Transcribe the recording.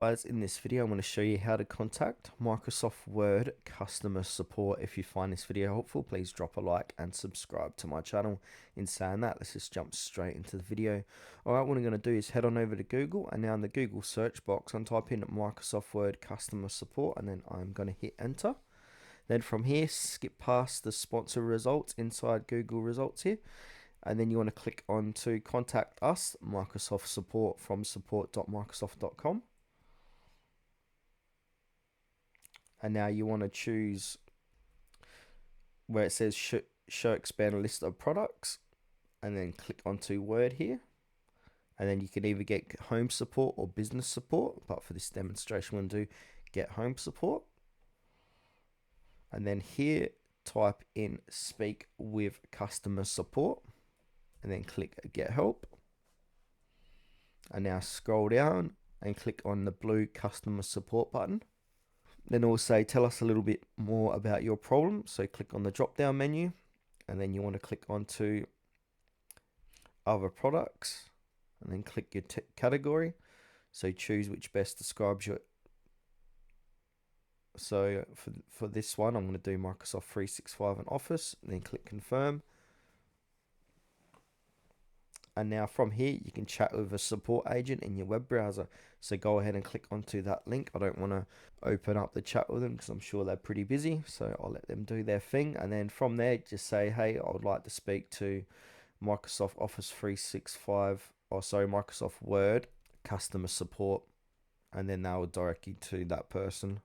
Guys, in this video, I'm going to show you how to contact Microsoft Word customer support. If you find this video helpful, please drop a like and subscribe to my channel. In saying that, let's just jump straight into the video. Alright, what I'm going to do is head on over to Google, and now in the Google search box, I'm typing Microsoft Word customer support, and then I'm going to hit enter. Then from here, skip past the sponsor results inside Google results here. And then you want to click on to contact us, Microsoft support, from support.microsoft.com. And now you want to choose where it says show expand a list of products, and then click onto Word here. And then you can either get home support or business support, but for this demonstration we're going to do get home support. And then here type in speak with customer support, and then click get help. And now scroll down and click on the blue customer support button. Then also tell us a little bit more about your problem. So click on the drop down menu, and then you want to click onto other products, and then click your category. So choose which best describes your. So for this one, I'm going to do Microsoft 365 and Office, and then click confirm. And now from here, you can chat with a support agent in your web browser. So go ahead and click onto that link. I don't want to open up the chat with them because I'm sure they're pretty busy. So I'll let them do their thing. And then from there, just say, hey, I would like to speak to Microsoft Office 365, or sorry, Microsoft Word customer support. And then they will direct you to that person.